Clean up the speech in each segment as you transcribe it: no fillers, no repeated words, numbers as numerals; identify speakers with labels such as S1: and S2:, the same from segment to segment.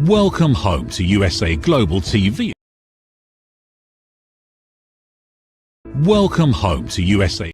S1: Welcome home to USA Global TV. Welcome home to USA.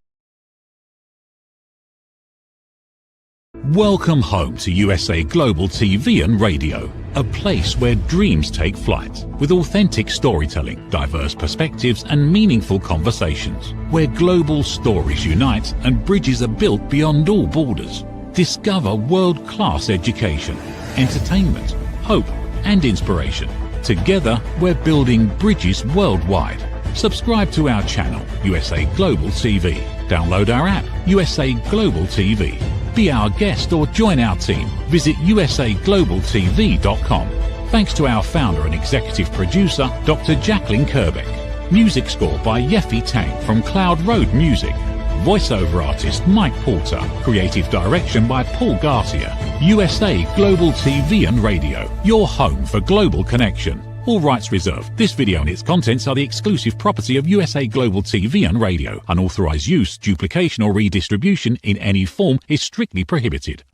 S1: Welcome home to USA Global TV and Radio, a place where dreams take flight, with authentic storytelling, diverse perspectives and meaningful conversations, where global stories unite and bridges are built beyond all borders. Discover world-class education, entertainment, hope and inspiration. Together, we're building bridges worldwide. Subscribe to our channel, USA Global TV. Download our app, USA Global TV. Be our guest or join our team. Visit usaglobaltv.com. Thanks to our founder and executive producer, Dr. Jacqueline Kerbeck. Music score by Yeffy Tang from Cloud Road Music. Voiceover artist Mike Porter. Creative direction by Paul Garcia. USA Global TV and Radio, your home for global connection. All rights reserved. This video and its contents are the exclusive property of USA Global TV and Radio. Unauthorized use, duplication or redistribution in any form is strictly prohibited.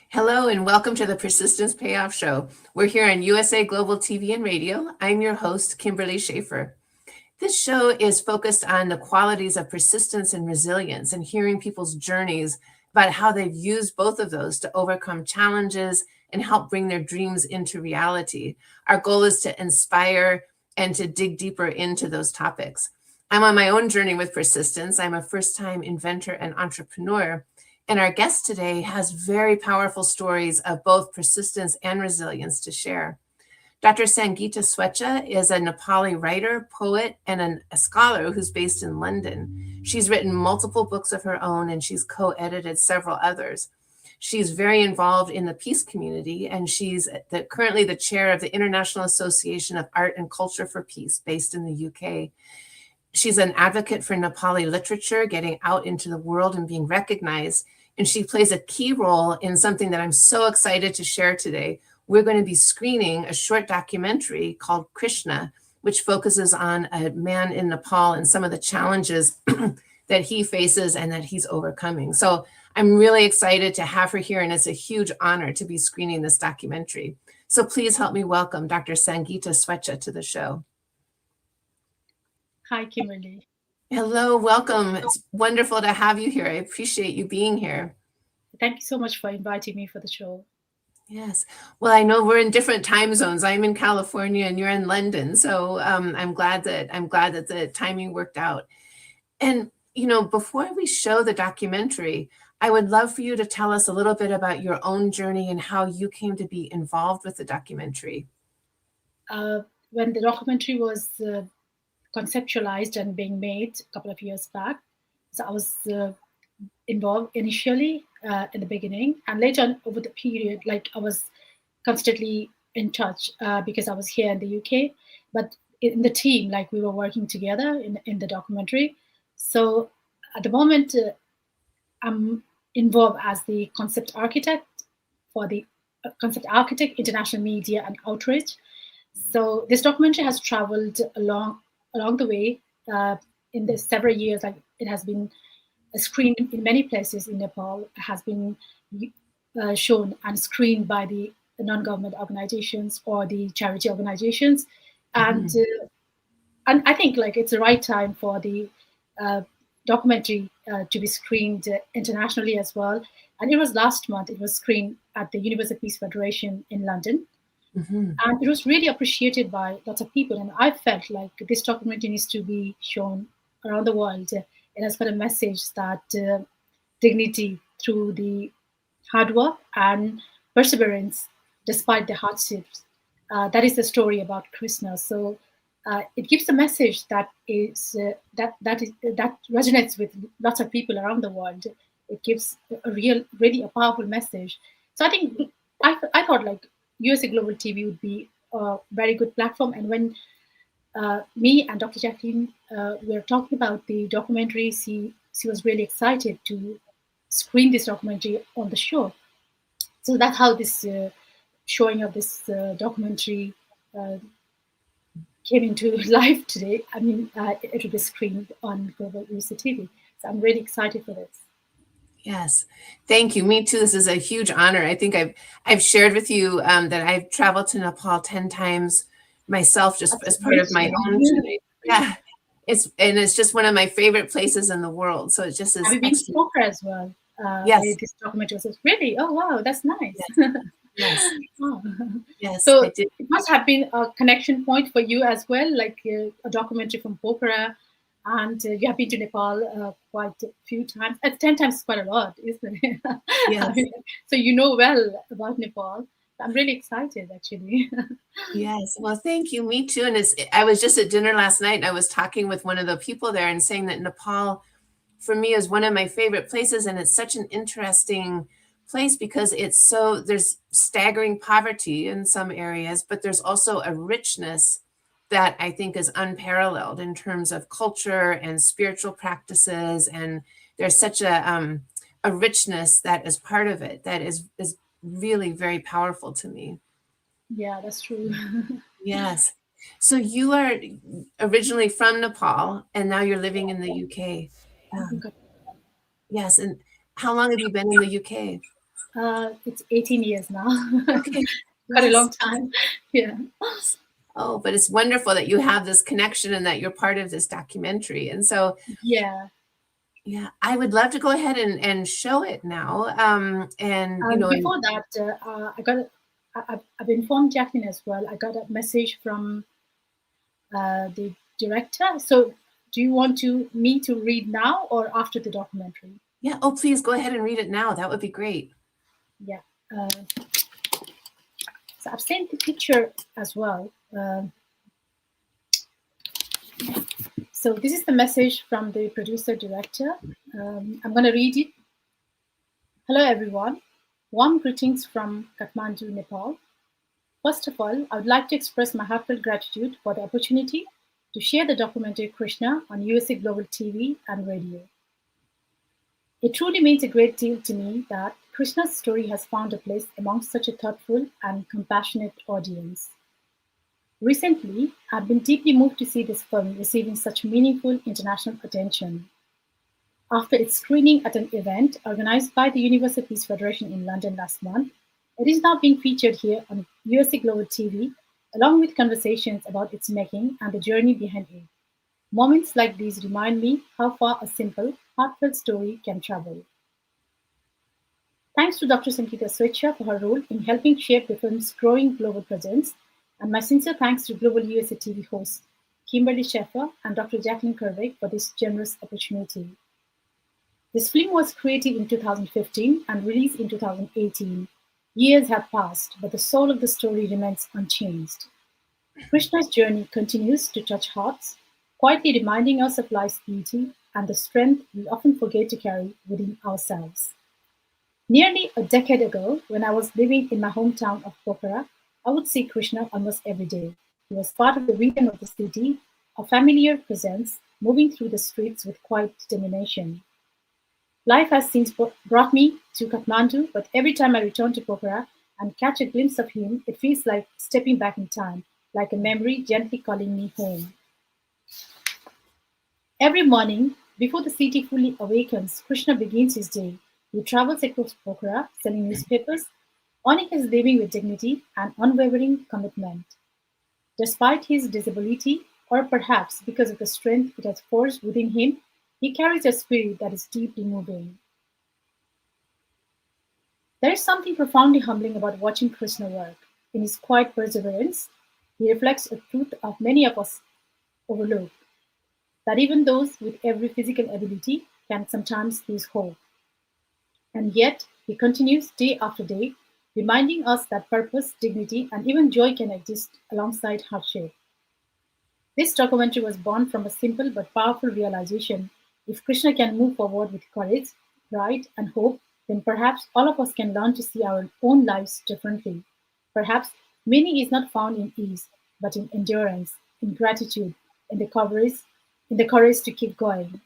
S2: Hello and welcome to the Persistence Payoff Show. We're here on USA Global TV and Radio. I'm your host, Kimberly Schafer. This show is focused on the qualities of persistence and resilience and hearing people's journeys about how they've used both of those to overcome challenges and help bring their dreams into reality. Our goal is to inspire and to dig deeper into those topics. I'm on my own journey with persistence. I'm a first-time inventor and entrepreneur. And our guest today has very powerful stories of both persistence and resilience to share. Dr. Sangita Swechcha is a Nepali writer, poet, and a scholar who's based in London. She's written multiple books of her own, and she's co-edited several others. She's very involved in the peace community, and she's currently the chair of the International Association of Art and Culture for Peace, based in the UK. She's an advocate for Nepali literature, getting out into the world and being recognized. And she plays a key role in something that I'm so excited to share today. We're going to be screening a short documentary called Krishna, which focuses on a man in Nepal and some of the challenges that he faces and that he's overcoming. So I'm really excited to have her here, and it's a huge honor to be screening this documentary. So please help me welcome Dr. Sangita Swechcha to the show.
S3: Hi, Kimberly.
S2: Hello, welcome. It's wonderful to have you here. I appreciate you being here.
S3: Thank you so much for inviting me for the show.
S2: Yes. Well, I know we're in different time zones. I'm in California and you're in London. So I'm glad that the timing worked out. And, you know, before we show the documentary, I would love for you to tell us a little bit about your own journey and how you came to be involved with the documentary.
S3: When the documentary was conceptualized and being made a couple of years back, so I was involved initially in the beginning, and later on over the period, like I was constantly in touch because I was here in the UK, but in the team, like we were working together in the documentary. So at the moment, I'm involved as the concept architect for the Concept Architect International Media and Outreach. So this documentary has traveled along the way in the several years. Like it has been screened in many places in Nepal, has been shown and screened by the non-government organizations or the charity organizations, and I think like it's the right time for the documentary to be screened internationally as well. And it was last month. It was screened at the Universal Peace Federation in London. And it was really appreciated by lots of people. And I felt like this documentary needs to be shown around the world. It has got a message that dignity through the hard work and perseverance despite the hardships. That is the story about Krishna. So it gives a message that is that resonates with lots of people around the world. It gives really a powerful message. So I think I thought like USA Global TV would be a very good platform. And when me and Dr. Jacqueline were talking about the documentary, she was really excited to screen this documentary on the show. So that's how this showing of this documentary came into life today. I mean, it will be screened on Global USA TV. So I'm really excited for this.
S2: Yes. Thank you. Me too. This is a huge honor. I think I've shared with you that I've traveled to Nepal 10 times myself, just
S3: That's
S2: as part of my own
S3: amazing.
S2: journey. Yeah. It's just one of my favorite places in the world. So it just
S3: Have
S2: is
S3: you been to
S2: extra.
S3: Pokhara as well? Where
S2: Yes.
S3: this documentary was really? Oh wow, that's nice.
S2: Yes. Yes.
S3: Oh.
S2: Yes. I
S3: So
S2: did.
S3: it must have been a connection point for you as well, like a documentary from Pokhara, and you have been to Nepal quite a few times. 10 times is quite a lot, isn't it? I
S2: Yes.
S3: mean, so you know well about Nepal. I'm really excited, actually.
S2: Yes. Well, thank you. Me too. And I was just at dinner last night and I was talking with one of the people there and saying that Nepal for me is one of my favorite places, and it's such an interesting place because there's staggering poverty in some areas, but there's also a richness that I think is unparalleled in terms of culture and spiritual practices, and there's such a richness that is part of it that is really very powerful to me.
S3: Yeah, that's true.
S2: Yes. So you are originally from Nepal and now you're living in the UK. Um,
S3: Okay.
S2: Yes, and how long have you been in the UK?
S3: It's 18 years now.
S2: Okay,
S3: Quite a long
S2: yes.
S3: time. Yeah.
S2: Oh, but it's wonderful that you have this connection and that you're part of this documentary. And so,
S3: Yeah.
S2: yeah, I would love to go ahead and show it now. And
S3: Before that, I've informed Jacqueline as well. I got a message from the director. So, do you want me to read now or after the documentary?
S2: yeah, oh, please go ahead and read it now. That would be great.
S3: Yeah. So I've sent the picture as well. So this is the message from the producer director. I'm going to read it. Hello, everyone. Warm greetings from Kathmandu, Nepal. First of all, I would like to express my heartfelt gratitude for the opportunity to share the documentary Krishna on USA Global TV and radio. It truly means a great deal to me that Krishna's story has found a place amongst such a thoughtful and compassionate audience. Recently, I've been deeply moved to see this film receiving such meaningful international attention. After its screening at an event organized by the Universal Peace Federation in London last month, it is now being featured here on USA Global TV, along with conversations about its making and the journey behind it. Moments like these remind me how far a simple, heartfelt story can travel. Thanks to Dr. Sangita Swechcha for her role in helping shape the film's growing global presence, and my sincere thanks to Global USA TV hosts Kimberly Schafer and Dr. Jacqueline Kervig for this generous opportunity. This film was created in 2015 and released in 2018. Years have passed, but the soul of the story remains unchanged. Krishna's journey continues to touch hearts, quietly reminding us of life's beauty and the strength we often forget to carry within ourselves. Nearly a decade ago, when I was living in my hometown of Pokhara, I would see Krishna almost every day. He was part of the rhythm of the city, a familiar presence, moving through the streets with quiet determination. Life has since brought me to Kathmandu, but every time I return to Pokhara and catch a glimpse of him, it feels like stepping back in time, like a memory gently calling me home. Every morning, before the city fully awakens, Krishna begins his day. He travels across Pokhara, selling newspapers, earning his living with dignity and unwavering commitment. Despite his disability, or perhaps because of the strength it has forged within him, he carries a spirit that is deeply moving. There is something profoundly humbling about watching Krishna work. In his quiet perseverance, he reflects a truth of many of us overlook, that even those with every physical ability can sometimes lose hope. And yet, he continues day after day, reminding us that purpose, dignity, and even joy can exist alongside hardship. This documentary was born from a simple but powerful realization: if Krishna can move forward with courage, pride, and hope, then perhaps all of us can learn to see our own lives differently. Perhaps meaning is not found in ease, but in endurance, in gratitude, in the courage to keep going.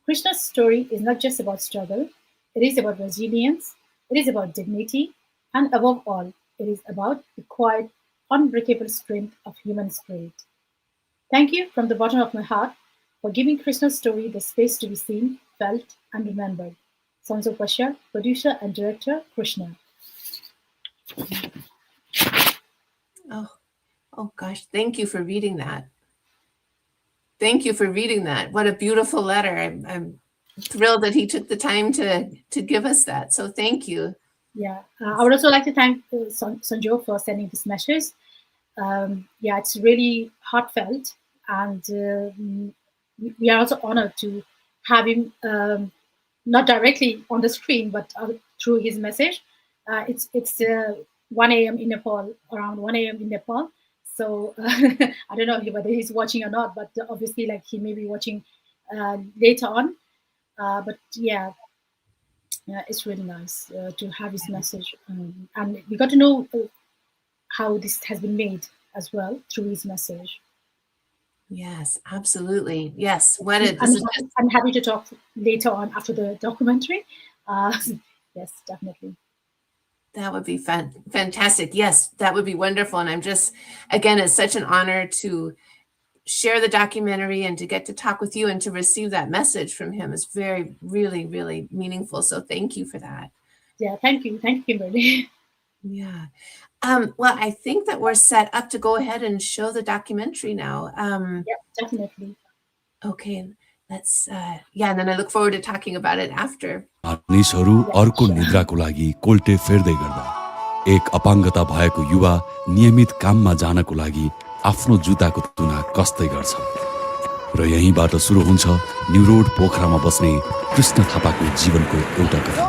S3: Krishna's story is not just about struggle, it is about resilience, it is about dignity, and above all, it is about the quiet, unbreakable strength of human spirit. Thank you from the bottom of my heart for giving Krishna's story the space to be seen, felt, and remembered. Sangita Swechcha, producer and director, Krishna.
S2: Oh gosh, thank you for reading that. Thank you for reading that. What a beautiful letter. I'm thrilled that he took the time to give us that. So thank you.
S3: Yeah, I would also like to thank Sanjo for sending this message. Yeah, it's really heartfelt, and we are also honored to have him not directly on the screen, but through his message. It's 1 a.m. in Nepal, around 1 a.m. in Nepal. So I don't know whether he's watching or not, but obviously, like, he may be watching later on. But yeah, it's really nice to have his message, and we got to know how this has been made as well through his message.
S2: Yes, absolutely. Yes. What
S3: I'm happy to talk later on after the documentary. Yes, definitely.
S2: That would be fantastic. Yes, that would be wonderful. And I'm just, again, it's such an honor to share the documentary and to get to talk with you and to receive that message from him is very, really, really meaningful. So thank you for that.
S3: Yeah, thank you. Thank you, Kimberly.
S2: Yeah. Well, I think that we're set up to go ahead and show the documentary now.
S3: Yeah, definitely.
S2: Okay, let's, yeah, and then I look forward to talking about it after.
S4: मानिसहरू अर्को निद्राको लागि कोल्टे फेर्दै गर्दा एक अपाङ्गता भएको युवा नियमित काममा जानको लागि आफ्नो जुत्ताको तुना कस्दै गर्छ र यहीँबाट सुरु हुन्छ न्यू रोड पोखरामा बस्ने कृष्ण थापाको जीवनको एउटा कथा।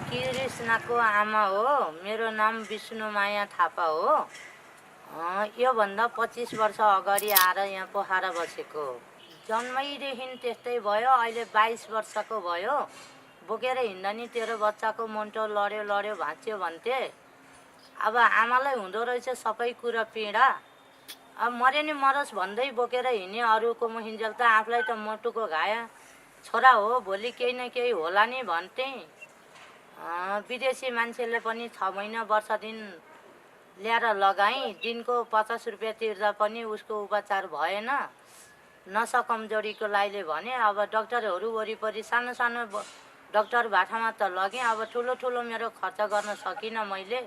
S5: कृष्णको आमा हो। मेरो नाम विष्णुमाया थापा हो। योभन्दा 25 वर्ष अगाडि आएर यहाँ पोखरा बसेको। जन्मैदेखि त्यस्तै भयो। अहिले 22 वर्षको भयो। बोकेर हिँड्दा नि तेरो बच्चाको मुन्टो लड्यो लड्यो भाँच्यो भन्थे। अब आमालाई हुँदो रहेछ सबै कुरा पीडा। अब मरे नि मरोस् भन्दै बोकेर हिँड्ने। अरूको महिन्जेल त आफूलाई त मुटुको घाया छोरा हो, भोलि केही न केही होला नि भन्थे। विदेशी मान्छेले पनि 6 महिना वर्ष दिन ल्याएर लगाई। दिनको 50 रुपियाँ तिर्दा पनि उसको उपचार भएन। नसा कमजोरीको लाइले भने। अब डाक्टरहरू वरिपरि सानो सानो डाक्टर भाटामा त लगेँ। अब ठुलो ठुलो मेरो खर्च गर्न सकिनँ मैले।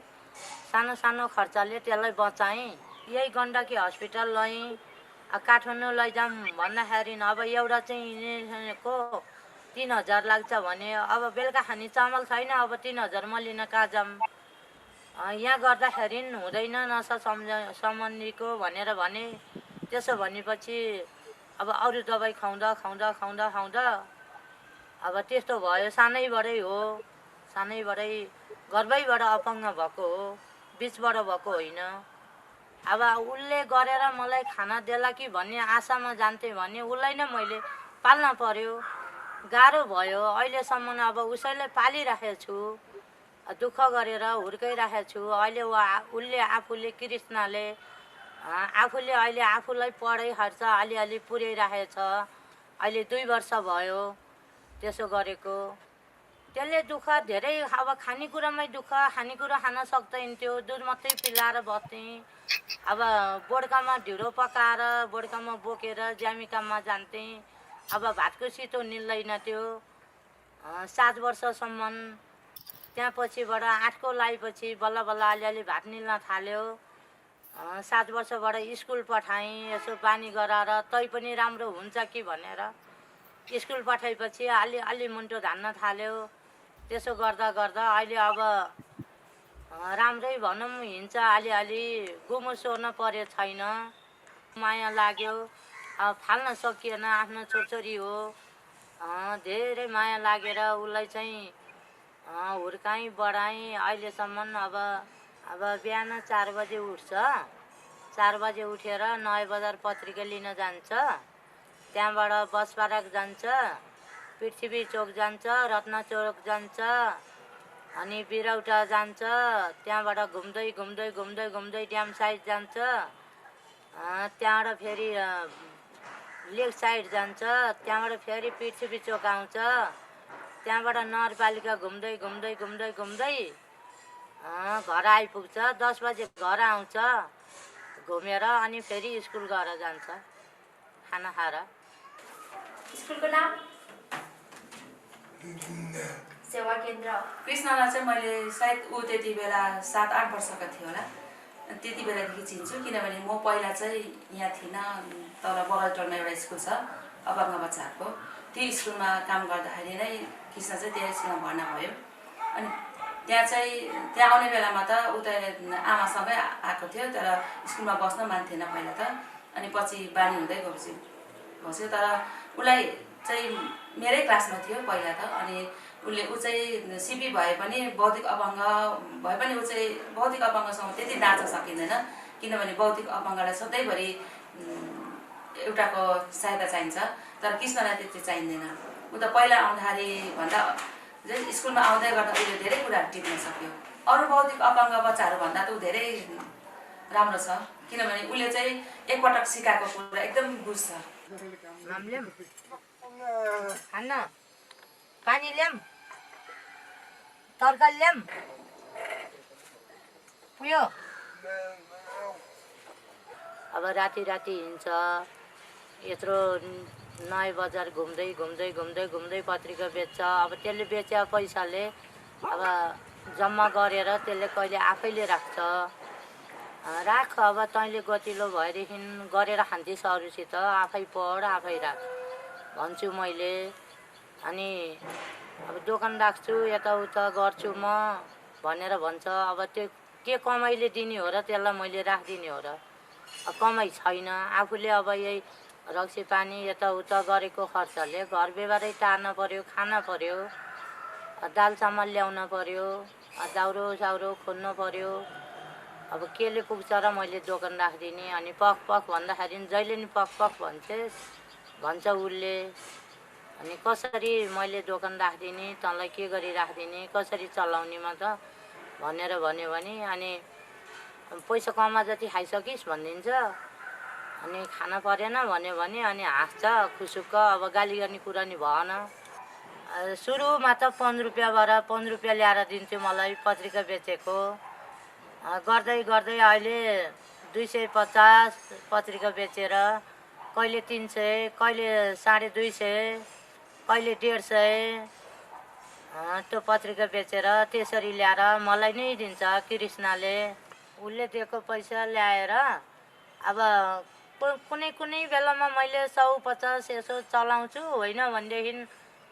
S5: सानो सानो खर्चले त्यसलाई बचाएँ। यही गण्डकी हस्पिटल लएँ। काठमाडौँ लैजाऊँ भन्दाखेरि अब एउटा चाहिँ को 3000 लाग्छ भने। अब बेलुका खाने चामल छैन। अब 3000 म लिन कहाँ जाऊँ। यहाँ गर्दाखेरि हुँदैन नसा सम्बन्धीको भनेर भने। त्यसो भनेपछि अब अरू दबाई खुवाउँदा खुवाउँदा खुवाउँदा खुवाउँदा अब त्यस्तो भयो। सानैबाटै हो। सानैबाटै गर्भैबाट अपाङ्ग भएको हो, बिचबाट भएको होइन। अब उसले गरेर मलाई खाना देला कि भन्ने आशामा जान्थे भने उसलाई नै मैले पाल्न पर्यो। गाह्रो भयो। अहिलेसम्म अब उसैले पालिराखेको छु। दुःख गरेर हुर्काइराखेको छु। अहिले उसले आफूले कृष्णले आफूले अहिले आफूलाई पढाइ खर्च अलिअलि पुर्याइराखेको छ। अहिले 2 वर्ष भयो त्यसो गरेको। त्यसले दुःख धेरै। अब खानेकुरामै दुःख। खानेकुरा खान सक्दैन्थ्यो। दुध मात्रै पिलाएर बस्थेँ। अब बोड्कामा ढिँडो पकाएर बोड्कामा बोकेर ज्यामिकामा जान्थेँ। अब भातको सितो निल्दैन थियो। 7 वर्षसम्म। त्यहाँ पछिबाट 8को लाएपछि बल्ल बल्ल अलिअलि भात निल्न थाल्यो। 7 वर्षबाट स्कुल पठाएँ। यसो बानी गराएर तै पनि राम्रो हुन्छ कि भनेर स्कुल पठाएपछि अलि मुन्टो धान्न थाल्यो। त्यसो गर्दा गर्दा अहिले अब राम्रै भनौँ हिँड्छ अलिअलि। गुमो सोर्न परेको छैन, माया लाग्यो। अब फाल्न सकिएन, आफ्नो छोरछोरी हो। धेरै माया लागेर उसलाई चाहिँ हुर्काएँ बढाएँ अहिलेसम्म। अब बिहान 4 बजे उठ्छ, 4 बजे उठेर नयाँ बजार पत्रिका लिन जान्छ। त्यहाँबाट बस पार्क जान्छ, पृथ्वी चोक जान्छ, रत्न चोक जान्छ, अनि बिरौटा जान्छ। त्यहाँबाट घुम्दै घुम्दै घुम्दै घुम्दै ड्याम साइड जान्छ। त्यहाँबाट फेरि लेक साइड जान्छ। त्यहाँबाट फेरि पृथ्वी चोक आउँछ। त्यहाँबाट नगरपालिका घुम्दै घुम्दै घुम्दै घुम्दै घर आइपुग्छ। 10 बजे घर आउँछ घुमेर, अनि फेरि स्कुल गएर जान्छ खाना खाएर।
S6: स्कुलको नाम सेवा केन्द्र। कृष्णलाई चाहिँ मैले सायद ऊ त्यति बेला 7-8 वर्षका थियो होला, त्यति बेलादेखि चिन्छु। किनभने म पहिला चाहिँ यहाँ थिइनँ, तल बगलटोलमा एउटा स्कुल छ अपाङ्ग बच्चाहरूको, त्यो स्कुलमा काम गर्दाखेरि नै कृष्ण चाहिँ त्यो स्कुलमा भर्ना भयो। अनि त्यहाँ आउने बेलामा त उता आमासँगै आएको थियो, तर स्कुलमा बस्न मान्थेन पहिला त। अनि पछि बानी हुँदै बस्यो। तर उसलाई चाहिँ मेरै क्लासमा थियो पहिला त। अनि ऊ चाहिँ सिपी भए पनि बौद्धिक अपाङ्ग भए पनि ऊ चाहिँ बौद्धिक अपाङ्गसँग त्यति दाँच्न सकिँदैन, किनभने बौद्धिक अपाङ्गलाई सधैँभरि एउटाको सहायता चाहिन्छ, तर कृष्णलाई त्यति चाहिँदैन। ऊ त पहिला आउँदाखेरि भन्दा स्कुलमा आउँदै गर्दा उसले धेरै कुराहरू टिप्न सक्यो। अरू बौद्धिक अपाङ्ग बच्चाहरू भन्दा त ऊ धेरै राम्रो छ, किनभने उसले चाहिँ एकपटक सिकाएको कुरा एकदम बुझ्छ।
S5: खाना पानी ल्याम, तरकारी ल्याम, उयो अब राति हिँड्छ। यत्रो नयाँ बजार घुम्दै घुम्दै घुम्दै घुम्दै पत्रिका बेच्छ। अब त्यसले बेचेको पैसाले अब जम्मा गरेर त्यसले कहिले आफैले राख्छ। राख, अब तैँले गतिलो भएदेखि गरेर खान्थिस् अरूसित, आफै पढ आफै राख भन्छु मैले। अनि अब दोकान राख्छु, यताउता गर्छु म भनेर भन्छ। अब त्यो के कमाइले दिने हो र त्यसलाई मैले राखिदिने हो र? कमाइ छैन। आफूले अब यही रक्सी पानी यताउता गरेको खर्चले घर व्यवहारै टार्न पर्यो, खान पर्यो, दाल चामल ल्याउन पर्यो, दाउरो साउरो खोल्नु पर्यो। अब केले पुग्छ र मैले दोकान राखिदिने? अनि पख भन्दाखेरि जहिले नि पख भन्छ उसले। अनि कसरी मैले दोकान राखिदिने, तँलाई के गरी राखिदिने, कसरी चलाउनेमा त भनेर भन्यो भने, अनि पैसा कमा जति खाइसकिस् भनिदिन्छ। अनि खाना परेन भन्यो भने अनि हाँस्छ खुसुक्क। अब गाली गर्ने कुरा नि भएन। सुरुमा त 5 रुपियाँबाट 5 रुपियाँ ल्याएर दिन्थ्यो मलाई पत्रिका बेचेको। गर्दै गर्दै अहिले 250 पत्रिका बेचेर, कहिले 300, कहिले 250, कहिले 150 त्यो पत्रिका बेचेर त्यसरी ल्याएर मलाई नै दिन्छ कृष्णले। उसले दिएको पैसा ल्याएर अब कुनै बेलामा मैले 150 यसो चलाउँछु, होइन भनेदेखि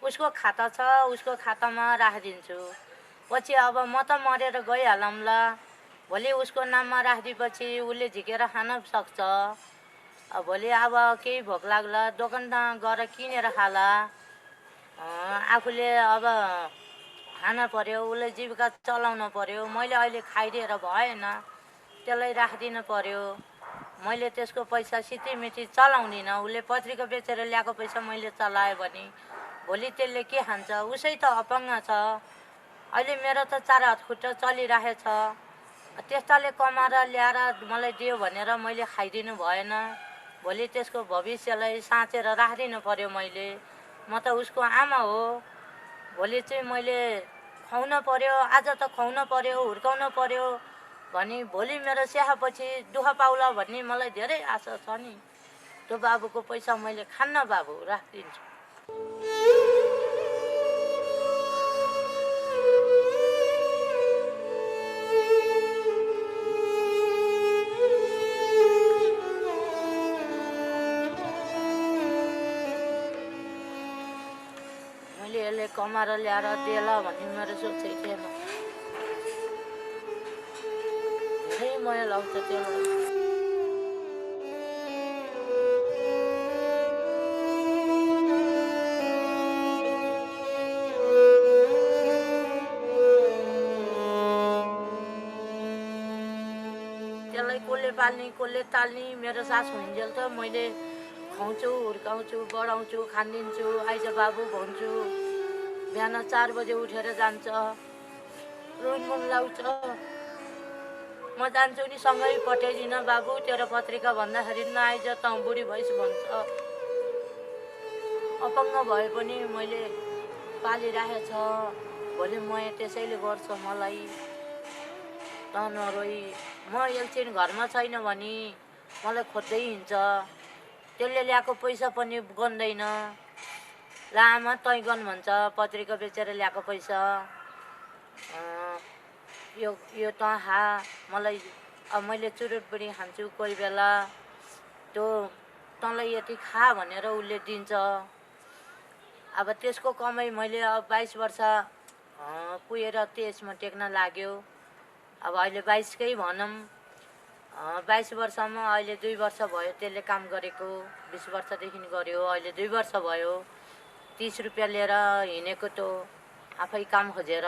S5: उसको खाता छ, उसको खातामा राखिदिन्छु। पछि अब म त मरेर गइहालौँला, भोलि उसको नाममा राखिदिएपछि उसले झिकेर खान सक्छ। भोलि अब केही भोक लाग्ला दोकानमा गएर किनेर खाला, आफूले अब खान पर्यो, उसले जीविका चलाउन पर्यो। मैले अहिले खाइदिएर भएन, त्यसलाई राखिदिनु पर्यो। मैले त्यसको पैसा सितिमिति चलाउँदिनँ। उसले पत्रिका बेचेर ल्याएको पैसा मैले चलाएँ भने भोलि त्यसले के खान्छ? उसै त अपाङ्ग छ। अहिले मेरो त 4 हात खुट्टा चलिरहेछ। त्यस्ताले कमाएर ल्याएर मलाई दियो भनेर मैले खाइदिनु भएन। भोलि त्यसको भविष्यलाई साँचेर राखिदिनु पर्यो मैले। म त उसको आमा हो। भोलि चाहिँ मैले खुवाउन पर्यो, आज त खुवाउन पर्यो, हुर्काउन पर्यो भने भोलि मेरो स्याहापछि दुःख पाउला भन्ने मलाई धेरै आशा छ नि। त्यो बाबुको पैसा मैले खान्न बाबु, राखिदिन्छु। कमाएर ल्याएर दिएला भन्ने मेरो सोचै थिएन। धेरै माया लाग्छ त्यसलाई। त्यसलाई कसले पाल्ने कसले ताल्ने, मेरो सासु हुन्जेल त मैले खुवाउँछु, हुर्काउँछु, बढाउँछु, खानिदिन्छु, आइज बाबु भन्छु। बिहान 4 बजे उठेर जान्छ, रुनमुन लाउँछ। म जान्छु नि सँगै पठाइदिन बाबु तेरो पत्रिका भन्दाखेरि नआइज त बुढी भइस भन्छ। अपङ्ग भए पनि मैले पालिराखेको छ, भोलि म त्यसैले गर्छ मलाई। त नरोई, म एकछिन घरमा छैन भने मलाई खोज्दै हिँड्छ। त्यसले ल्याएको पैसा पनि गन्दैन। ला आमा तै गन भन्छ, पत्रिका बेचेर ल्याएको पैसा यो त हा मलाई। अब मैले चुरुट पनि खान्छु कोही बेला, त्यो तँलाई यति खा भनेर उसले दिन्छ। अब त्यसको कमाइ मैले अब 22 वर्ष पुगेर 23मा टेक्न लाग्यो। अब अहिले 22कै भनौँ। 22 वर्षमा अहिले 2 वर्ष भयो त्यसले काम गरेको। 20 वर्षदेखि गर्यो, अहिले 2 वर्ष भयो। 30 रुपियाँ लिएर हिँडेको त्यो आफै काम खोजेर,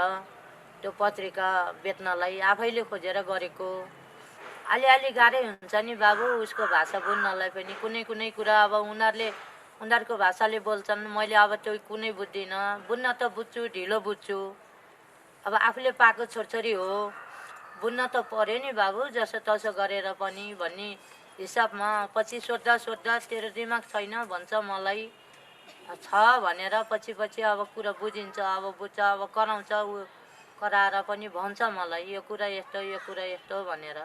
S5: त्यो पत्रिका बेच्नलाई आफैले खोजेर गरेको। अलिअलि गाह्रै हुन्छ नि बाबु उसको भाषा बुझ्नलाई पनि। कुनै कुनै कुरा अब उनीहरूको भाषाले बोल्छन्, मैले अब त्यो कुनै बुझ्दिनँ। बुझ्न त बुझ्छु, ढिलो बुझ्छु। अब आफूले पाएको छोरछोरी हो, बुझ्न त पर्यो नि बाबु जसो तसो गरेर पनि भन्ने हिसाबमा। पछि सोद्धा तेरो दिमाग छैन भन्छ मलाई। छ भनेर पछि अब कुरा बुझिन्छ, अब बुझ्छ, अब कराउँछ। ऊ कराएर पनि भन्छ मलाई यो कुरा यस्तो यो कुरा यस्तो भनेर।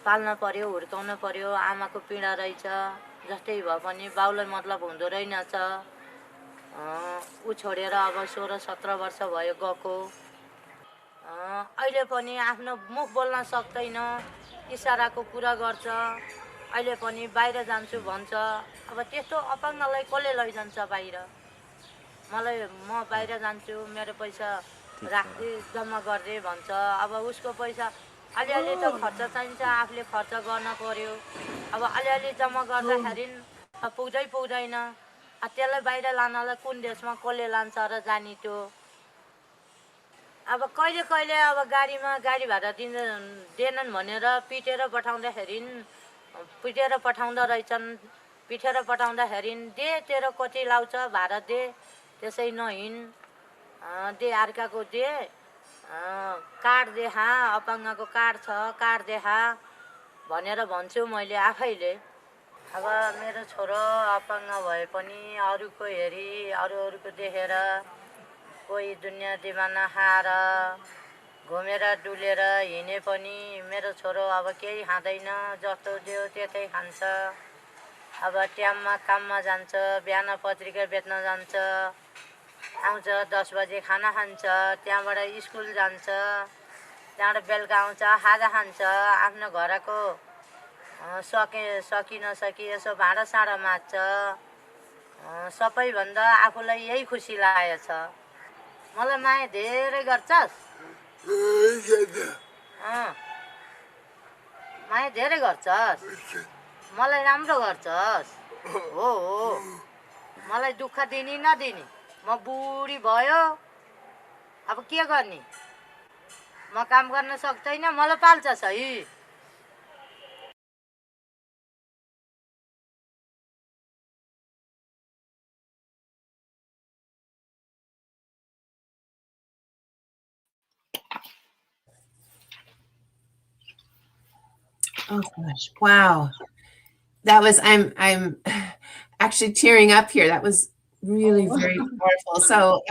S5: पाल्न पर्यो, हुर्काउन पर्यो, आमाको पीडा रहेछ। जस्तै भए पनि बाउलाई मतलब हुँदो रहेनछ। ऊ छोडेर अब 16-17 वर्ष भयो गएको। अहिले पनि आफ्नो मुख बोल्न सक्दैन, इसाराको कुरा गर्छ। अहिले पनि बाहिर जान्छु भन्छ। अब त्यस्तो अपाङ्गलाई कसले लैजान्छ बाहिर? म बाहिर जान्छु, मेरो पैसा राख्दै जम्मा गर्दै भन्छ। अब उसको पैसा अलिअलि त खर्च चाहिन्छ, आफूले खर्च गर्न पर्यो। अब अलिअलि जम्मा गर्दाखेरि पुग्दैन। त्यसलाई बाहिर लानलाई कुन देशमा कसले लान्छ र जानी त्यो। अब कहिले अब गाडी भाडा दिएनन् भनेर पिटेर पठाउँदा रहेछन्। पिटेर पठाउँदाखेरि दे तेरो कति लाउँछ भाडा दे, त्यसै नहिन्, दे अर्काको दे, कार्ड देखा, अपाङ्गको कार्ड छ कार्ड देखा भनेर भन्छु मैले आफैले। अब मेरो छोरो अपाङ्ग भए पनि अरूको हेरी अरूको देखेर कोही दुनियाँ दिवाना खाएर घुमेर डुलेर हिँडे पनि मेरो छोरो अब केही खाँदैन, जस्तो दियो त्यतै खान्छ। अब टाइममा काममा जान्छ, बिहान पत्रिका बेच्न जान्छ, आउँछ 10 बजे खाना खान्छ, त्यहाँबाट स्कुल जान्छ, त्यहाँबाट बेलुका आउँछ खाजा खान्छ। आफ्नो घरको सकी नसकी यसो भाँडासाँडा माझ्छ। सबैभन्दा आफूलाई यही खुसी लागेको छ। मलाई माया धेरै गर्छस्? माया धेरै गर्छस्? मलाई राम्रो गर्छस्? हो मलाई दुःख दिने नदिने? म बुढी भयो, अब के गर्ने? म काम गर्न सक्दैन, मलाई पाल्छस् है?
S2: Oh gosh. Wow. That was, I'm actually tearing up here. That was really very powerful. So,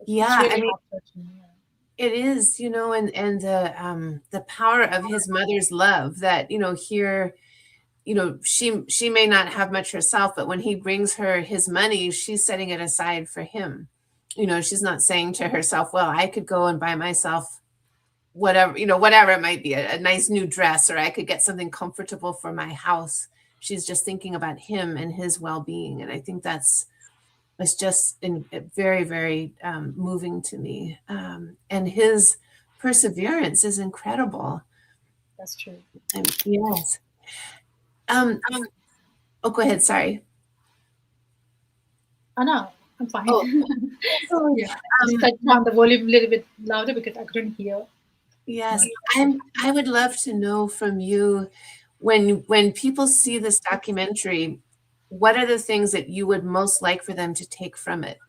S2: yeah,
S3: Really
S2: I mean,
S3: heartbreaking, yeah.
S2: it is, and the power of his mother's love that, here, she may not have much herself, but when he brings her his money, she's setting it aside for him. She's not saying to herself, well, I could go and buy myself whatever it might be, a nice new dress, or I could get something comfortable for my house. She's just thinking about him and his well-being. And I think that's was just very, very moving to me. And his perseverance is incredible.
S3: That's true.
S2: Yes. Oh, go ahead. Sorry.
S3: Oh, no, I'm fine.
S2: Oh,
S3: Yeah, I just had to turn the volume a little bit louder because I couldn't hear.
S2: yes. I would love to know from you, when people see this documentary, what are the things that you would most like for them to take from it?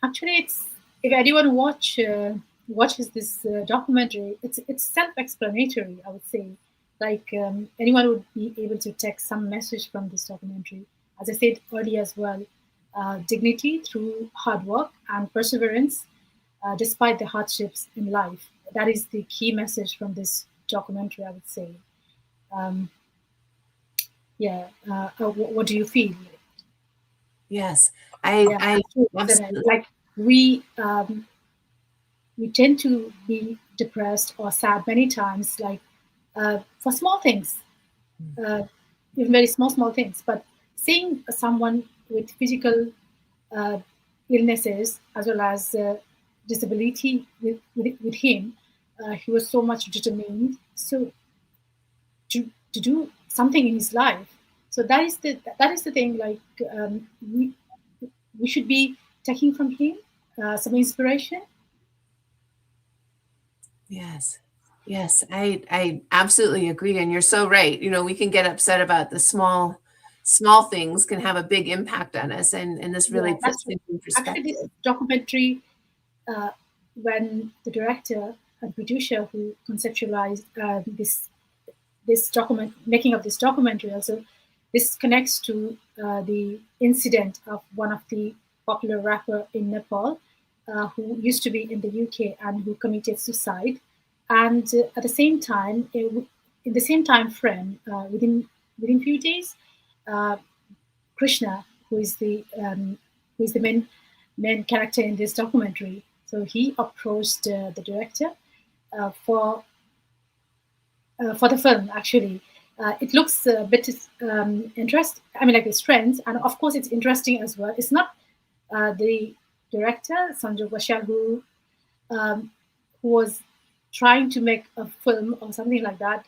S3: Actually, it's, if anyone watches this documentary, it's self-explanatory, I would say. Like anyone would be able to take some message from this documentary. As I said earlier as well, dignity through hard work and perseverance, despite the hardships in life. That is the key message from this documentary, I would say. Yeah. What do you feel?
S2: Yes,
S3: Yeah,
S2: I
S3: absolutely. Like we tend to be depressed or sad many times, like for small things, even very small things. But seeing someone with physical illnesses as well as disability with him, he was so much determined to do something in his life. So that is the thing. Like we should be taking from him some inspiration.
S2: Yes. Yes, I absolutely agree. And you're so right. We can get upset about the small things can have a big impact on us. And this really puts things in perspective.
S3: Actually, this documentary, when the director and producer who conceptualized this making of this documentary, also this connects to the incident of one of the popular rapper in Nepal, who used to be in the UK and who committed suicide. And at the same time, in the same time frame, within few days, Krishna, who is the main character in this documentary, so he approached the director for the film. Actually, it looks a bit interesting. I mean, like it's trends, and of course, it's interesting as well. It's not the director Sangita Swechcha who was trying to make a film or something like that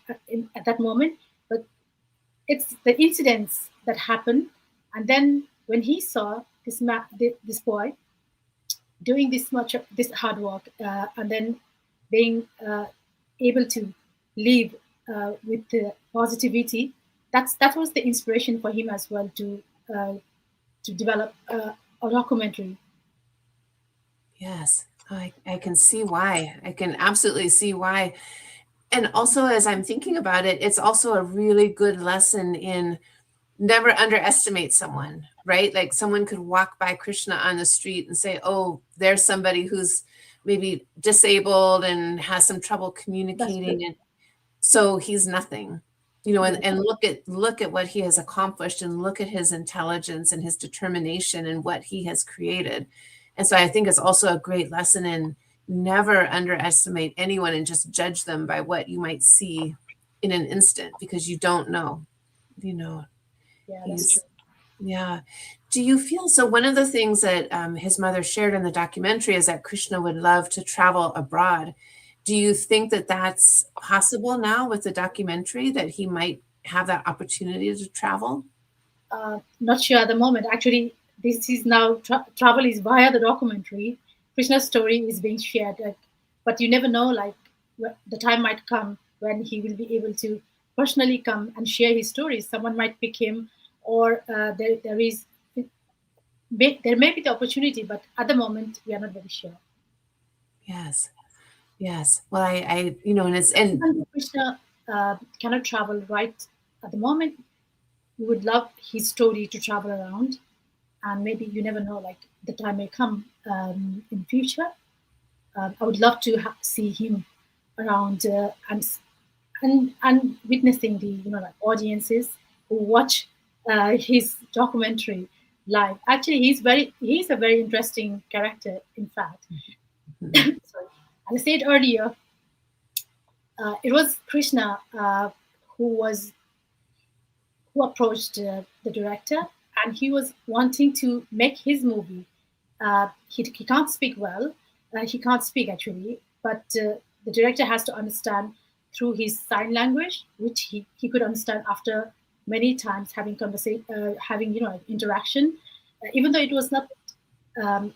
S3: at that moment, but it's the incidents that happened, and then when he saw this boy doing this hard work, and then being able to live with the positivity, that was the inspiration for him as well to develop a documentary.
S2: Yes, I can see why. I can absolutely see why. And also, as I'm thinking about it, it's also a really good lesson in never underestimate someone, right? Like someone could walk by Krishna on the street and say, oh, there's somebody who's maybe disabled and has some trouble communicating. And so he's nothing, and look at what he has accomplished, and look at his intelligence and his determination and what he has created. And so I think it's also a great lesson in never underestimate anyone and just judge them by what you might see in an instant, because you don't know.
S3: Yeah, that's true.
S2: Yeah. Do you feel so? One of the things that his mother shared in the documentary is that Krishna would love to travel abroad. Do you think that that's possible now with the documentary, that he might have that opportunity to travel?
S3: Not sure at the moment. Actually, this is now travel is via the documentary. Krishna's story is being shared, but you never know. Like the time might come when he will be able to personally come and share his stories. Someone might pick him, or there may be the opportunity, but at the moment we are not very sure.
S2: Yes. Well, and
S3: Krishna cannot travel right at the moment. We would love his story to travel around, and maybe you never know. Like the time may come in future. I would love to see him around and witnessing the like audiences who watch his documentary live. Actually, he's a very interesting character. In fact, sorry. As I said earlier, it was Krishna who approached the director and he was wanting to make his movie. He can't speak well. He can't speak actually, but the director has to understand through his sign language, which he could understand after many times having having interaction, even though it was not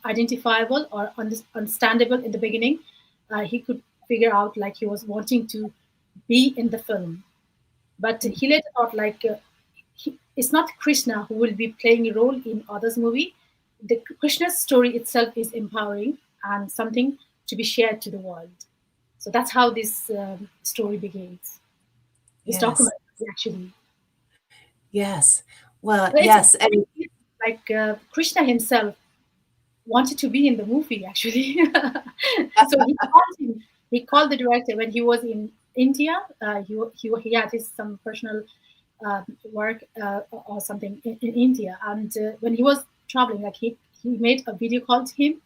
S3: identifiable or understandable in the beginning. He could figure out like he was wanting to be in the film, but he later thought like it's not Krishna who will be playing a role in others' movie. The Krishna's story itself is empowering and something to be shared to the world. So that's how this story begins. This documentary, actually.
S2: Yes. Well, yes. And
S3: like Krishna himself wanted to be in the movie, actually. So he called the director when he was in India. He had some personal work or something in India, and when he was traveling, like he made a video call to him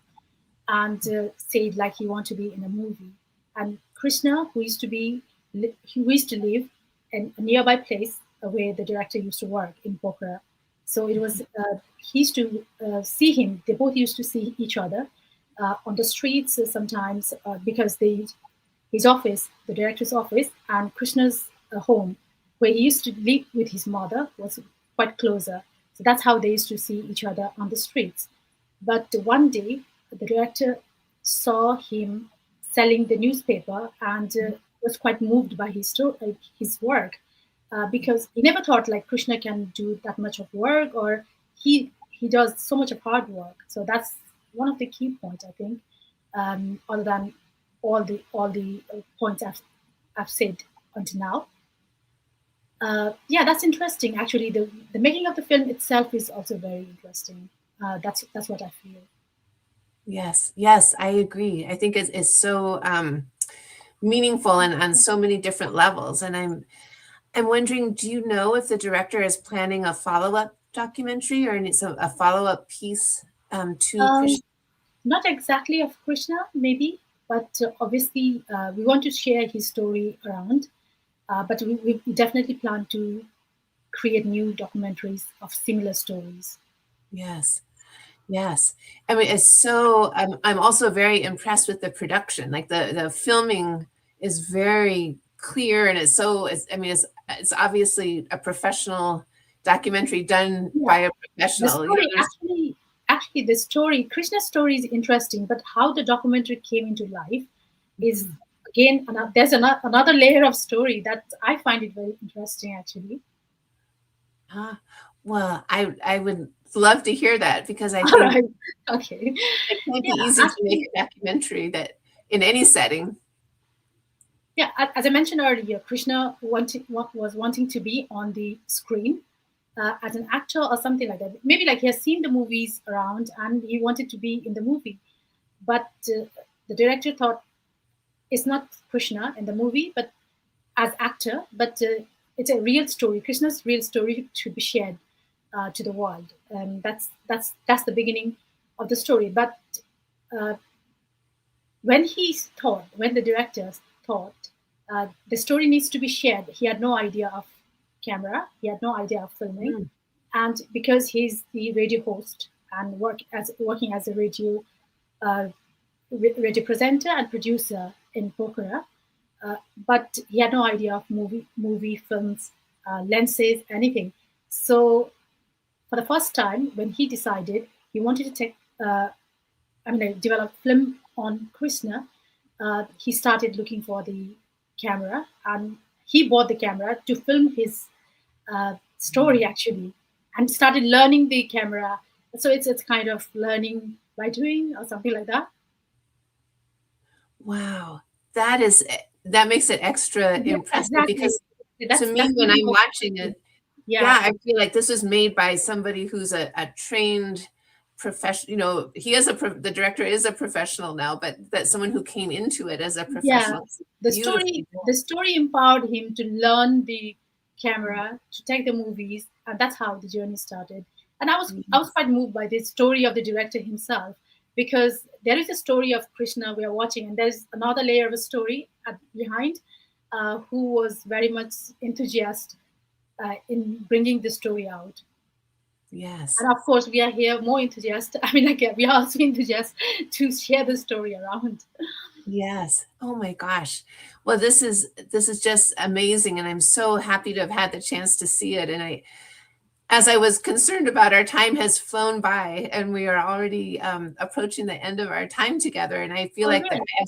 S3: and said like he want to be in a movie. And Krishna, who used to live in a nearby place where the director used to work in Pokhara. So it was he used to see him. They both used to see each other on the streets sometimes because his office, the director's office, and Krishna's home, where he used to live with his mother, was quite closer. So that's how they used to see each other on the streets. But one day, the director saw him selling the newspaper and was quite moved by his work because he never thought like Krishna can do that much of work, or he does so much of hard work. So that's one of the key points, I think, other than all the points I've said until now. Yeah, that's interesting. Actually, the making of the film itself is also very interesting. That's what I feel.
S2: Yes, I agree. I think it's so meaningful and on so many different levels. And I'm wondering, do you know if the director is planning a follow-up documentary or a follow-up piece to Krishna?
S3: Not exactly of Krishna, maybe, but obviously we want to share his story around. But we definitely plan to create new documentaries of similar stories.
S2: Yes. I mean, it's so. I'm also very impressed with the production. Like the filming is very clear, and it's obviously a professional documentary done by a professional.
S3: Actually, the story, Krishna's story, is interesting, but how the documentary came into life is again there's another layer of story that I find it very interesting, actually.
S2: Well, I would love to hear that, because I think
S3: right. Okay,
S2: it can't be easy to make a documentary that in any setting.
S3: Yeah, as I mentioned earlier, Krishna was wanting to be on the screen as an actor or something like that. Maybe like he has seen the movies around and he wanted to be in the movie, but the director thought it's not Krishna in the movie, but as actor, but it's a real story. Krishna's real story should be shared to the world, and that's the beginning of the story. But when the director thought the story needs to be shared, he had no idea of camera, he had no idea of filming, and because he's the radio host and working as a radio presenter and producer in Pokhara, but he had no idea of movie films, lenses, anything. So for the first time, when he decided he wanted to develop film on Krishna, he started looking for the camera, and he bought the camera to film his story, actually, and started learning the camera. So it's kind of learning by doing or something like that.
S2: Wow, that makes it extra impressive,
S3: exactly.
S2: because to me, when I'm watching it, I feel like this was made by somebody who's a trained professional. The director is a professional now, but that's someone who came into it as a professional.
S3: The story empowered him to learn the camera, to take the movies, and that's how the journey started. And I was quite moved by the story of the director himself, because there is a story of Krishna we are watching, and there's another layer of a story behind, who was very much enthusiastic in bringing the story out.
S2: Yes.
S3: And of course, we are here more enthusiastic. I mean, like we are also enthusiastic to share the story around.
S2: Yes. Oh my gosh. Well, this is just amazing, and I'm so happy to have had the chance to see it. And as I was concerned about, our time has flown by, and we are already approaching the end of our time together. And I feel
S3: Oh,
S2: like that
S3: really?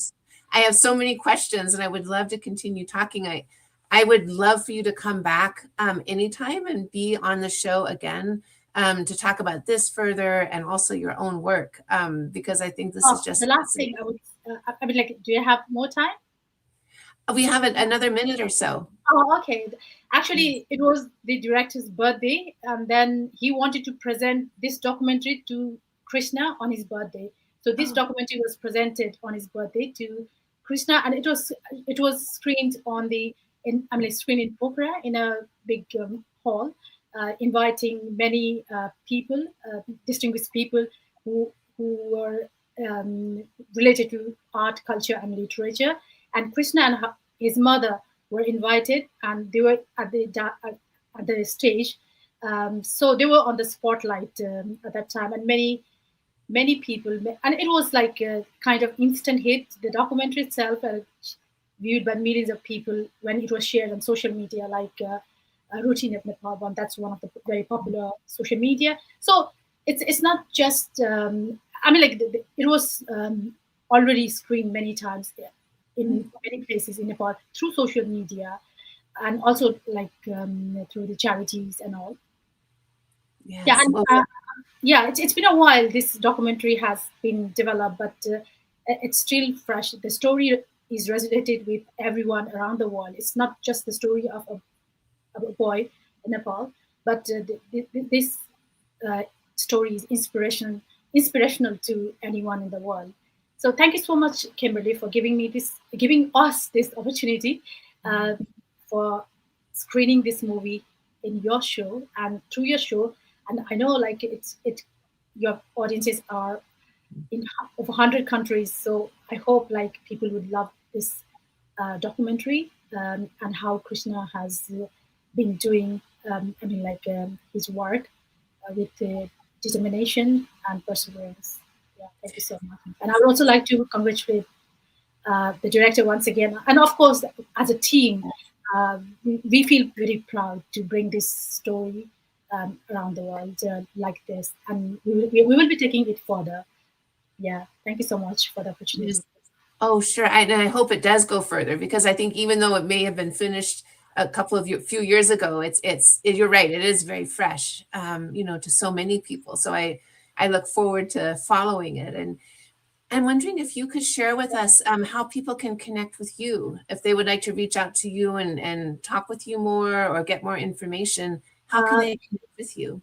S2: I have so many questions, and I would love to continue talking. I would love for you to come back anytime and be on the show again to talk about this further and also your own work because I think this is
S3: Oh,
S2: just
S3: the last thing
S2: fascinating.
S3: I would, I mean, like, do you have more time?
S2: We have another minute or so.
S3: Oh, okay. Actually, it was the director's birthday, and then he wanted to present this documentary to Krishna on his birthday. So this
S2: Oh,
S3: documentary was presented on his birthday to Krishna, and it was screened on screened in Pokhara in a big hall, inviting many people, distinguished people who were related to art, culture, and literature. And Krishna and his mother were invited, and they were at the stage. So they were on the spotlight at that time, and many people, and it was like a kind of instant hit. The documentary itself, viewed by millions of people when it was shared on social media, like Routine of Nepal. That's one of the very popular social media. So it's not just. I mean, like it was already screened many times in many places in Nepal through social media, and also like through the charities and all. Yeah,
S2: yes.
S3: and
S2: Well,
S3: yeah, it's been a while. This documentary has been developed, but it's still fresh. The story is resonated with everyone around the world. It's not just the story of a boy in Nepal, but this uh, story is inspirational to anyone in the world. So thank you so much, Kimberly, for giving us this opportunity uh, for screening this movie in your show and through your show. And I know, like your audiences are in over 100 countries. So I hope like people would love this documentary and how Krishna has been doing. I mean, like his work with determination and perseverance. Yeah, thank you so much. And I would also like to congratulate the director once again, and of course, as a team, we feel very proud to bring this story around the world like this, and we will be taking it further. Yeah, thank you so much for the opportunity.
S2: yes. Oh, sure. And I hope it does go further because I think even though it may have been finished a couple of few years ago, you're right. It is very fresh, to so many people. So I look forward to following it. And I'm wondering if you could share with us how people can connect with you if they would like to reach out to you and talk with you more or get more information. How can
S3: Uh,
S2: they connect with you?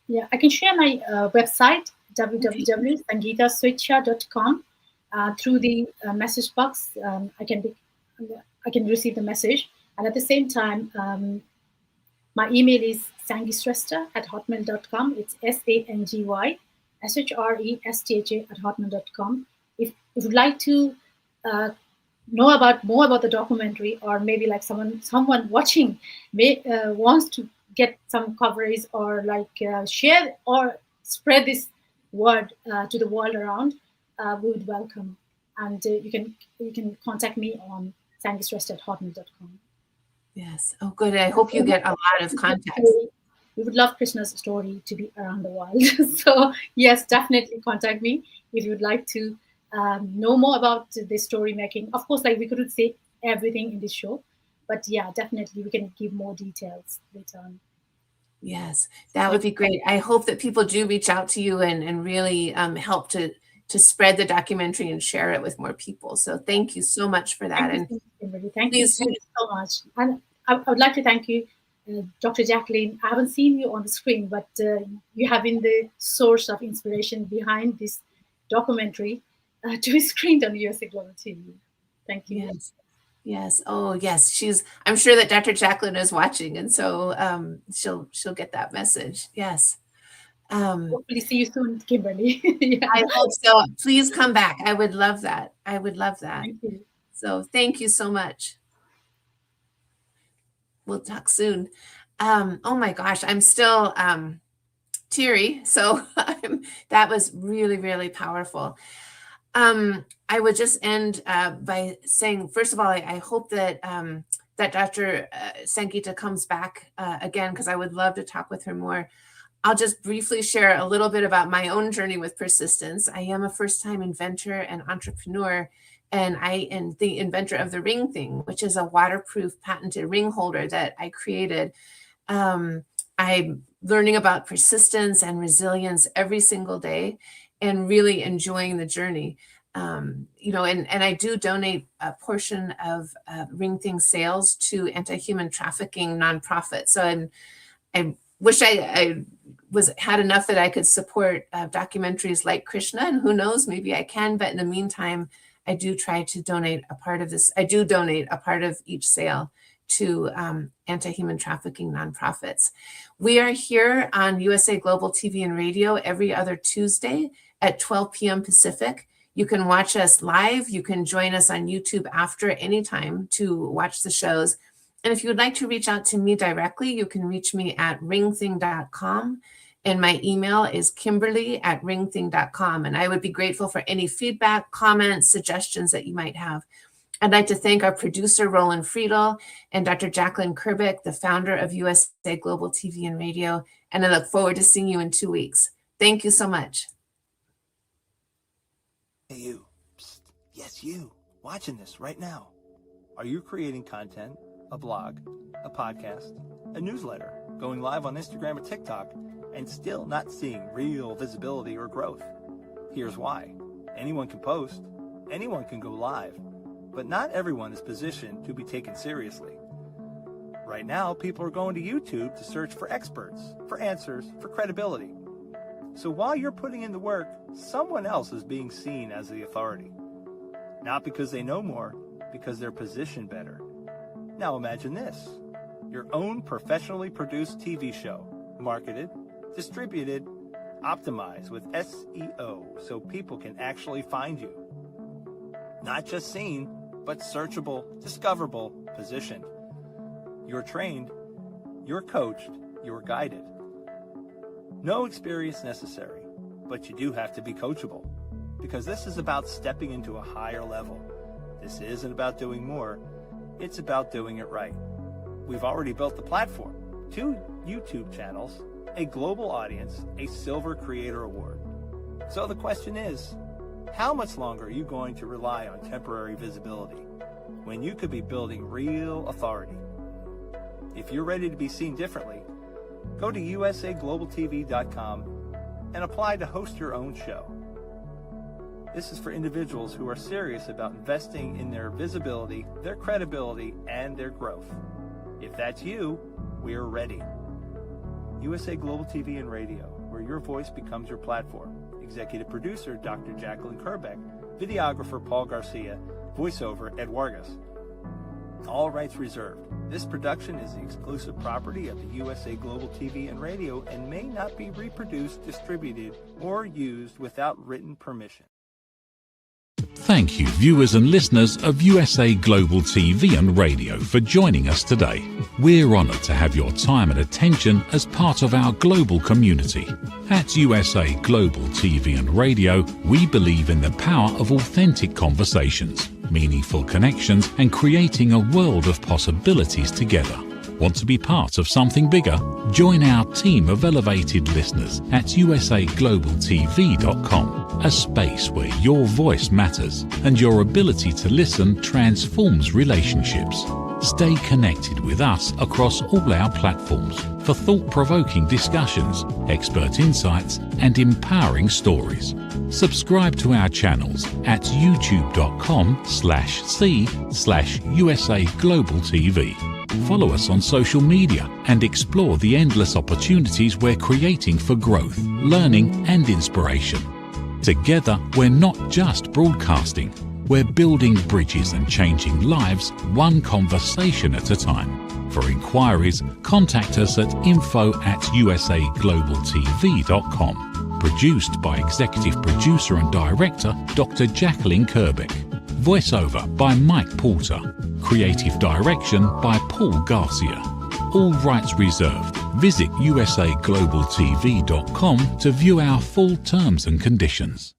S3: yeah, I can share my website
S2: Okay.
S3: www.sangitaswechcha.com through the message box. I can receive the message, and at the same time, my email is sangishrestha@hotmail.com. It's SANGYSHRESTHA@hotmail.com. If you'd like to uh, know about more about the documentary, or maybe like someone watching wants to get some coverage or like share or spread this word to the world around, we would welcome. And you can contact me on sangishrestha@hotmail.com.
S2: Yes. Oh, good. I hope you get a lot of contacts.
S3: We would love Krishna's story to be around the world. So yes, definitely contact me if you'd like to know more about the story making. Of course, like we couldn't say everything in this show, but yeah, definitely we can give more details later on.
S2: Yes, that would
S3: Thank
S2: be great. I hope that people do reach out to you and really help to spread the documentary and share it with more people. So thank you so much for that.
S3: Thank you
S2: And
S3: so much, Kimberly. Thank you.
S2: please,
S3: Thank you so much. And I would like to thank you, Dr. Jacqueline. I haven't seen you on the screen, but you have been the source of inspiration behind this documentary to be screened on USA Global TV. Thank you.
S2: yes, yes. Oh, yes. I'm sure that Dr. Jacqueline is watching, and so she'll get that message. Yes.
S3: Hopefully, see you soon, Kimberly. Yeah.
S2: I hope so. Please come back. I would love that. I would love that.
S3: Thank you.
S2: So thank you so much. We'll talk soon. Oh my gosh, I'm still teary. So that was really, really powerful. I would just end by saying, first of all, I hope that that Dr. Sangita comes back again, because I would love to talk with her more. I'll just briefly share a little bit about my own journey with persistence. I am a first-time inventor and entrepreneur, and I am the inventor of the Ring Thing, which is a waterproof patented ring holder that I created. I'm learning about persistence and resilience every single day and really enjoying the journey. And I do donate a portion of Ring Thing sales to anti-human trafficking nonprofits. So I wish I had enough that I could support documentaries like Krishna, and who knows, maybe I can. But in the meantime, I do try to donate a part of this. I do donate a part of each sale to anti-human trafficking nonprofits. We are here on USA Global TV and Radio every other Tuesday at 12 p.m. Pacific. You can watch us live. You can join us on YouTube after anytime to watch the shows. And if you would like to reach out to me directly, you can reach me at ringthing.com. And my email is kimberly@ringthing.com. And I would be grateful for any feedback, comments, suggestions that you might have. I'd like to thank our producer, Roland Friedel, and Dr. Jacqueline Kerbeck, the founder of USA Global TV and Radio. And I look forward to seeing you in 2 weeks. Thank you so much.
S7: Hey, you. Psst. Yes, you. Watching this right now. Are you creating content, a blog, a podcast, a newsletter, going live on Instagram or TikTok, and still not seeing real visibility or growth? Here's why. Anyone can post, anyone can go live, but not everyone is positioned to be taken seriously. Right now, people are going to YouTube to search for experts, for answers, for credibility. So while you're putting in the work, someone else is being seen as the authority. Not because they know more, because they're positioned better. Now imagine this, your own professionally produced TV show, marketed, distributed, optimized with SEO so people can actually find you. Not just seen, but searchable, discoverable, positioned. You're trained, you're coached, you're guided. No experience necessary, but you do have to be coachable, because this is about stepping into a higher level. This isn't about doing more, it's about doing it right. We've already built the platform, 2 YouTube channels, a global audience, a Silver Creator Award. So the question is, how much longer are you going to rely on temporary visibility when you could be building real authority? If you're ready to be seen differently, go to usaglobaltv.com and apply to host your own show. This is for individuals who are serious about investing in their visibility, their credibility, and their growth. If that's you, we're ready. USA Global TV and Radio, where your voice becomes your platform. Executive producer, Dr. Jacqueline Kerbeck. Videographer, Paul Garcia. Voiceover, Ed Vargas. All rights reserved. This production is the exclusive property of the USA Global TV and Radio and may not be reproduced, distributed, or used without written permission.
S1: Thank you, viewers and listeners of USA Global TV and Radio, for joining us today. We're honoured to have your time and attention as part of our global community. At USA Global TV and Radio, we believe in the power of authentic conversations, meaningful connections, and creating a world of possibilities together. Want to be part of something bigger? Join our team of elevated listeners at usaglobaltv.com, a space where your voice matters and your ability to listen transforms relationships. Stay connected with us across all our platforms for thought-provoking discussions, expert insights, and empowering stories. Subscribe to our channels at youtube.com/c/USAGlobalTV. Follow us on social media and explore the endless opportunities we're creating for growth, learning, and inspiration. Together, we're not just broadcasting, we're building bridges and changing lives one conversation at a time. For inquiries, contact us at info@usaglobaltv.com. Produced by Executive Producer and Director Dr. Jacqueline Kerbeck. Voiceover by Mike Porter. Creative direction by Paul Garcia. All rights reserved. Visit usaglobaltv.com to view our full terms and conditions.